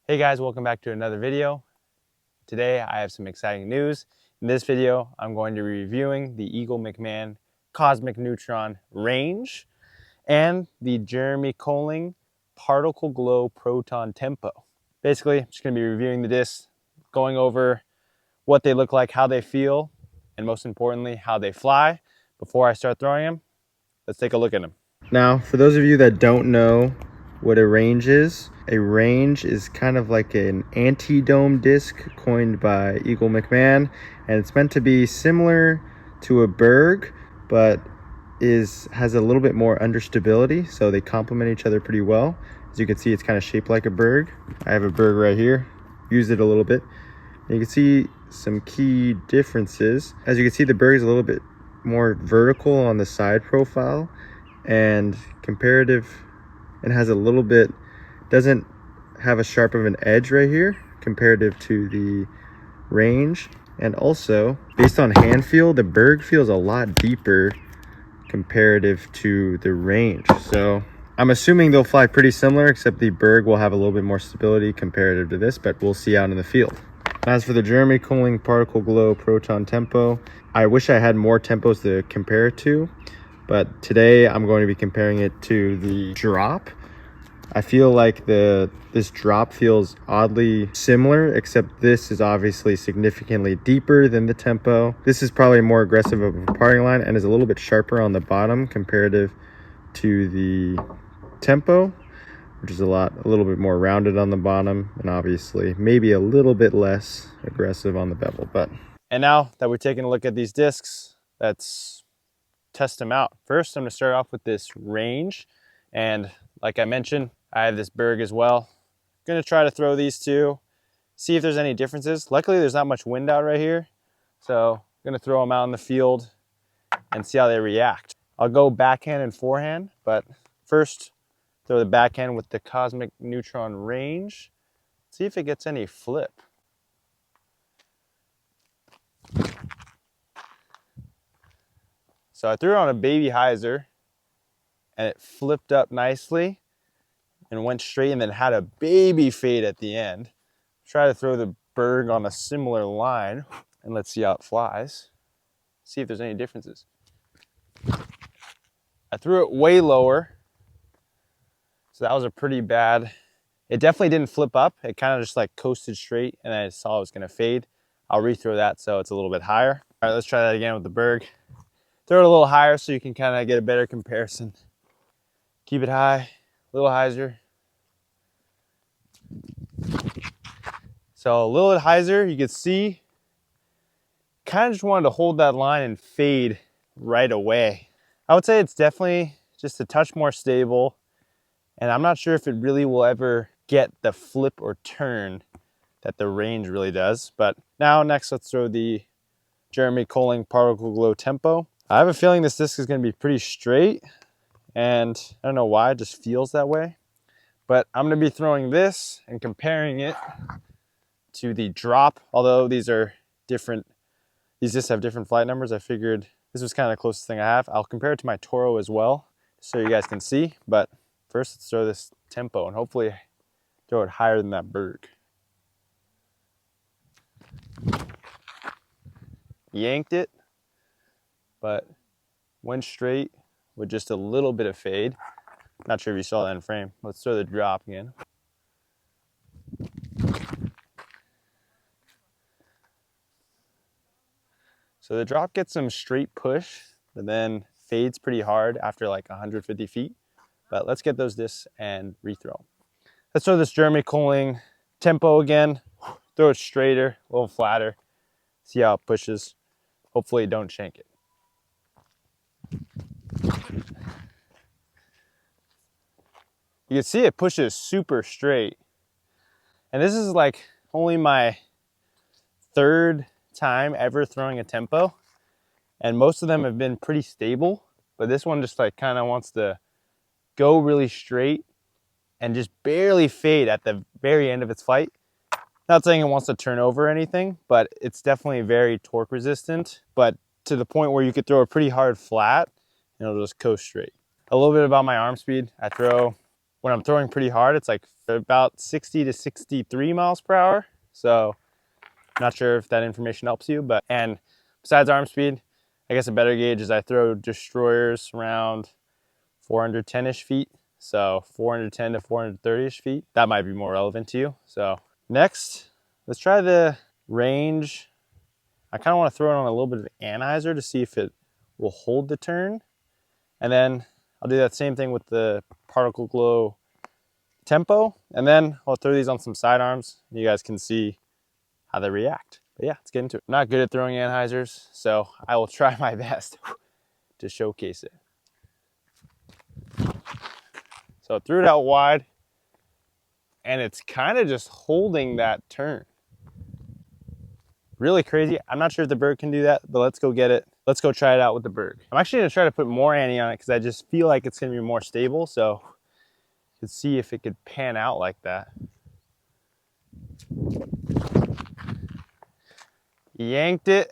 Hey guys, welcome back to another video. Today I have some exciting news. In this video, I'm going to be reviewing the Mcmahon Cosmic Neutron range and the Jeremy Koling Particle Glow Proton Tempo. Basically, I'm just going to be reviewing the discs, going over what they look like, how they feel, and most importantly, how they fly. Before I start throwing them, let's take a look at them. Now, for those of you that don't know what a range is kind of like an anti-dome disc coined by Mcmahon, and it's meant to be similar to a Berg, but has a little bit more understability, so they complement each other pretty well. As you can see, it's kind of shaped like a Berg. I have a Berg right here, used it a little bit. And you can see some key differences. As you can see, the Berg is a little bit more vertical on the side profile and comparative, and has a little bit, doesn't have a sharp of an edge right here comparative to the range. And also, based on hand feel, the Berg feels a lot deeper comparative to the range. So I'm assuming they'll fly pretty similar, except the Berg will have a little bit more stability comparative to this, but we'll see out in the field. As for the Jeremy Koling Particle Glow Proton Tempo, I wish I had more tempos to compare it to, but today I'm going to be comparing it to the drop. I feel like this drop feels oddly similar, except this is obviously significantly deeper than the tempo. This is probably more aggressive of a parting line and is a little bit sharper on the bottom comparative to the tempo, which is a little bit more rounded on the bottom, and obviously maybe a little bit less aggressive on the bevel. And now that we're taking a look at these discs, let's test them out. First, I'm going to start off with this range, and like I mentioned, I have this Berg as well. I'm going to try to throw these two, see if there's any differences. Luckily, there's not much wind out right here, so I'm going to throw them out in the field and see how they react. I'll go backhand and forehand, but first, throw the backhand with the Cosmic Neutron range. See if it gets any flip. So I threw it on a baby hyzer, and it flipped up nicely and went straight, and then had a baby fade at the end. Try to throw the Berg on a similar line, and let's see how it flies. See if there's any differences. I threw it way lower, so that was a pretty bad. It definitely didn't flip up. It kind of just like coasted straight, and I saw it was gonna fade. I'll rethrow that so it's a little bit higher. All right, let's try that again with the Berg. Throw it a little higher so you can kind of get a better comparison. Keep it high, a little hyzer. So a little hyzer, you can see, kind of just wanted to hold that line and fade right away. I would say it's definitely just a touch more stable, and I'm not sure if it really will ever get the flip or turn that the range really does. But now next, let's throw the Jeremy Koling Particle Glow Tempo. I have a feeling this disc is going to be pretty straight, and I don't know why, it just feels that way. But I'm going to be throwing this and comparing it to the drop. Although these are different, these discs have different flight numbers, I figured this was kind of the closest thing I have. I'll compare it to my Toro as well, so you guys can see. But first, let's throw this tempo and hopefully throw it higher than that Berg. Yanked it, but went straight with just a little bit of fade. Not sure if you saw that in frame. Let's throw the drop again. So the drop gets some straight push, but then fades pretty hard after like 150 feet. But let's get those discs and rethrow. Let's throw this Jeremy Koling tempo again. Throw it straighter, a little flatter. See how it pushes. Hopefully don't shank it. You can see it pushes super straight. And this is like only my third time ever throwing a tempo. And most of them have been pretty stable. But this one just like kind of wants to go really straight and just barely fade at the very end of its flight. Not saying it wants to turn over or anything, but it's definitely very torque resistant, but to the point where you could throw a pretty hard flat and it'll just coast straight. A little bit about my arm speed. When I'm throwing pretty hard, it's like about 60 to 63 miles per hour. So not sure if that information helps you, and besides arm speed, I guess a better gauge is I throw destroyers around 410-ish feet. So 410 to 430-ish feet. That might be more relevant to you. So next, let's try the range. I kind of want to throw it on a little bit of anhyzer to see if it will hold the turn. And then I'll do that same thing with the particle glow tempo. And then I'll throw these on some sidearms. You guys can see how they react. But yeah, let's get into it. I'm not good at throwing anhyzers, so I will try my best to showcase it. So I threw it out wide, and it's kind of just holding that turn. Really crazy. I'm not sure if the Berg can do that, but let's go get it. Let's go try it out with the Berg. I'm actually gonna try to put more anti on it because I just feel like it's gonna be more stable. So let's see if it could pan out like that. Yanked it,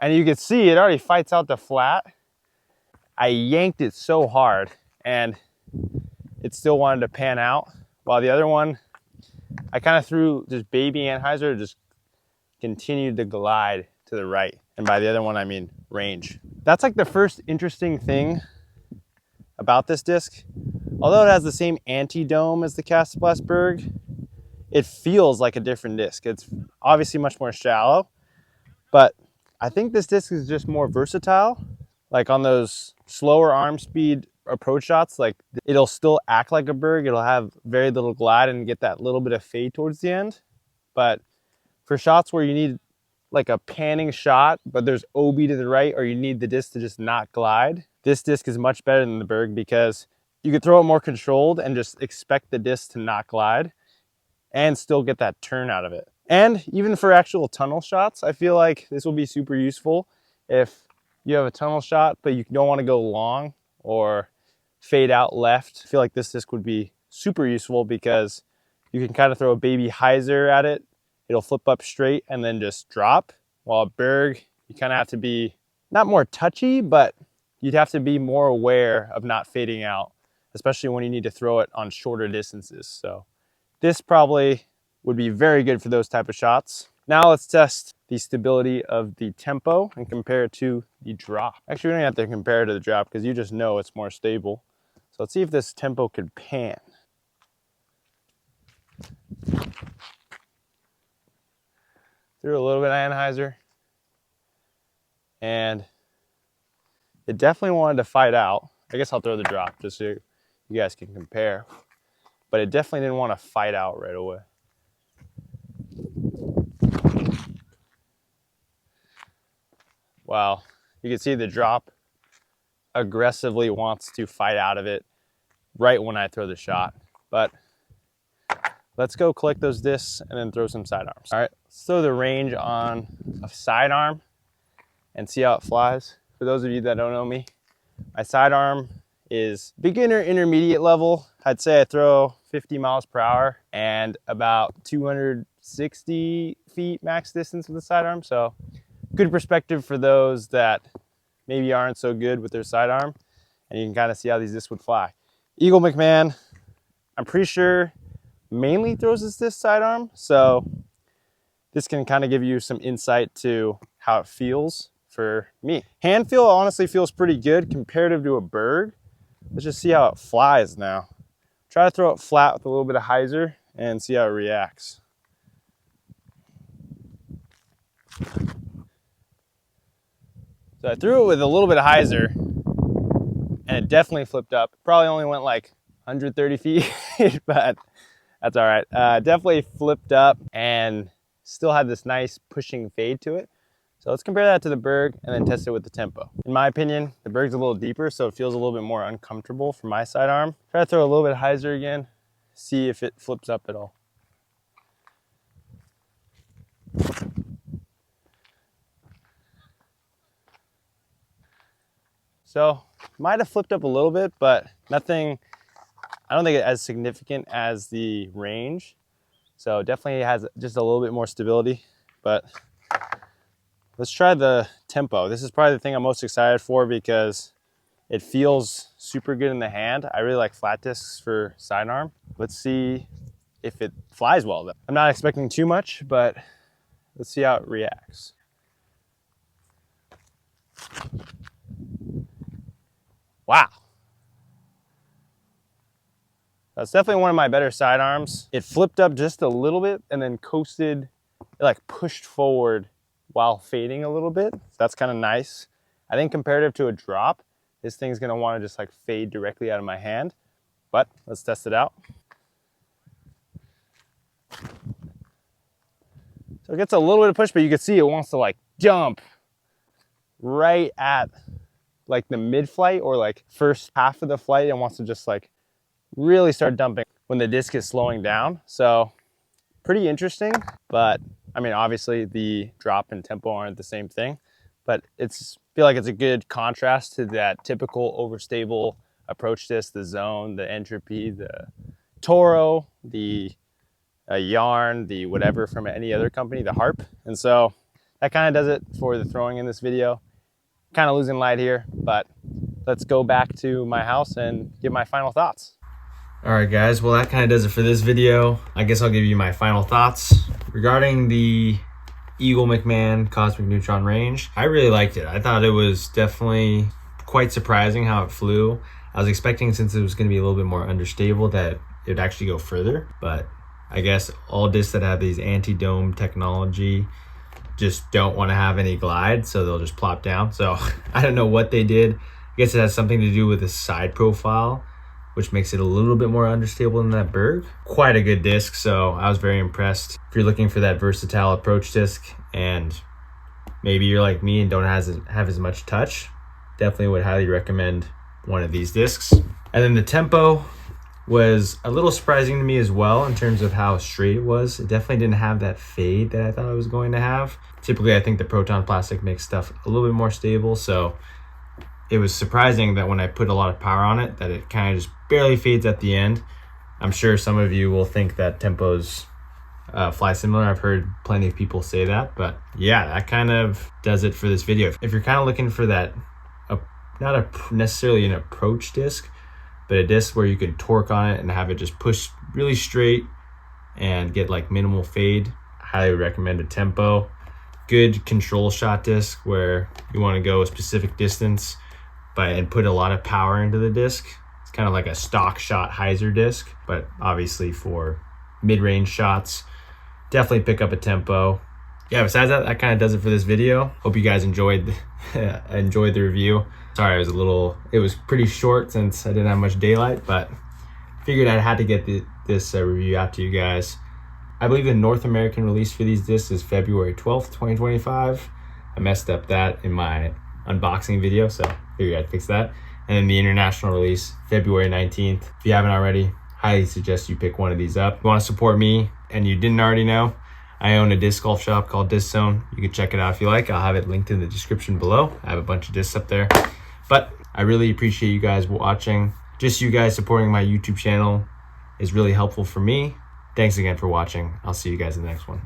and you can see it already fights out the flat. I yanked it so hard, and it still wanted to pan out. While the other one, I kind of threw just baby anhyzer, just continued to glide to the right. And by the other one, I mean range. That's like the first interesting thing about this disc. Although it has the same anti-dome as the Cast Berg, it feels like a different disc. It's obviously much more shallow, but I think this disc is just more versatile. Like on those slower arm speed approach shots, like it'll still act like a Berg. It'll have very little glide and get that little bit of fade towards the end. But for shots where you need like a panning shot, but there's OB to the right, or you need the disc to just not glide, this disc is much better than the Berg because you can throw it more controlled and just expect the disc to not glide and still get that turn out of it. And even for actual tunnel shots, I feel like this will be super useful if you have a tunnel shot, but you don't want to go long or fade out left. I feel like this disc would be super useful because you can kind of throw a baby hyzer at it. It'll flip up straight and then just drop. While a Berg, you kind of have to be not more touchy, but you'd have to be more aware of not fading out, especially when you need to throw it on shorter distances. So this probably would be very good for those type of shots. Now let's test the stability of the tempo and compare it to the drop. Actually, we don't have to compare it to the drop because you just know it's more stable. So let's see if this tempo could pan. Threw a little bit of anhyzer, and it definitely wanted to fight out. I guess I'll throw the drop just so you guys can compare. But it definitely didn't want to fight out right away. Wow, you can see the drop aggressively wants to fight out of it right when I throw the shot. But let's go collect those discs and then throw some sidearms. All right, let's throw the range on a sidearm and see how it flies. For those of you that don't know me, my sidearm is beginner intermediate level. I'd say I throw 50 miles per hour and about 260 feet max distance with the sidearm. So good perspective for those that maybe aren't so good with their sidearm, and you can kind of see how these discs would fly. Eagle Mcmahon, I'm pretty sure mainly throws this disc sidearm, so this can kind of give you some insight to how it feels for me. Hand feel honestly feels pretty good comparative to a Berg. Let's just see how it flies now. Try to throw it flat with a little bit of hyzer and see how it reacts. So I threw it with a little bit of hyzer and it definitely flipped up. Probably only went like 130 feet, but that's all right. Definitely flipped up and still had this nice pushing fade to it. So let's compare that to the Berg and then test it with the tempo. In my opinion, the Berg's a little deeper, so it feels a little bit more uncomfortable for my sidearm. Try to throw a little bit of hyzer again, see if it flips up at all. So might have flipped up a little bit, but nothing, I don't think it's as significant as the range. So definitely has just a little bit more stability, but let's try the tempo. This is probably the thing I'm most excited for because It feels super good in the hand. I really like flat discs for sidearm. Let's see if it flies well though. I'm not expecting too much, but let's see how it reacts. Wow. That's definitely one of my better sidearms. It flipped up just a little bit and then coasted, it like pushed forward while fading a little bit. That's kind of nice. I think comparative to a drop, this thing's gonna wanna just like fade directly out of my hand, but let's test it out. So it gets a little bit of push, but you can see it wants to like jump right at like the mid-flight or like first half of the flight and wants to just like really start dumping when the disc is slowing down. So pretty interesting, but I mean, obviously the drop and tempo aren't the same thing, but I feel like it's a good contrast to that typical overstable approach disc, the Zone, the Entropy, the Toro, the Yarn, the whatever from any other company, the Harp. And so that kind of does it for the throwing in this video. Kind of losing light here, but let's go back to my house and give my final thoughts. All right, guys, well, that kind of does it for this video. I guess I'll give you my final thoughts regarding the Eagle Mcmahon Cosmic Neutron range. I really liked it. I thought it was definitely quite surprising how it flew. I was expecting, since it was going to be a little bit more understable, that it would actually go further, but I guess all discs that have these anti-dome technology just don't want to have any glide, so they'll just plop down. So I don't know what they did. I guess it has something to do with the side profile, which makes it a little bit more understable than that Berg. Quite a good disc, so I was very impressed. If you're looking for that versatile approach disc and maybe you're like me and don't have as much touch, definitely would highly recommend one of these discs. And then the tempo was a little surprising to me as well in terms of how straight it was. It definitely didn't have that fade that I thought it was going to have. Typically, I think the Proton plastic makes stuff a little bit more stable, so it was surprising that when I put a lot of power on it, that it kind of just barely fades at the end. I'm sure some of you will think that tempos fly similar. I've heard plenty of people say that, but yeah, that kind of does it for this video. If you're kind of looking for that, not necessarily an approach disc, but a disc where you can torque on it and have it just push really straight and get like minimal fade, I highly recommend a tempo. Good control shot disc where you want to go a specific distance and put a lot of power into the disc. It's kind of like a stock shot hyzer disc, but obviously for mid-range shots, definitely pick up a tempo. Yeah, besides that, that kind of does it for this video. Hope you guys enjoyed the review. Sorry, it was pretty short since I didn't have much daylight, but figured I had to get this review out to you guys. I believe the North American release for these discs is February 12th, 2025. I messed up that in my unboxing video, so figured I'd fix that. And then the international release, February 19th. If you haven't already, highly suggest you pick one of these up. If you want to support me and you didn't already know, I own a disc golf shop called Disc Zone. You can check it out if you like. I'll have it linked in the description below. I have a bunch of discs up there. But I really appreciate you guys watching. Just you guys supporting my YouTube channel is really helpful for me. Thanks again for watching. I'll see you guys in the next one.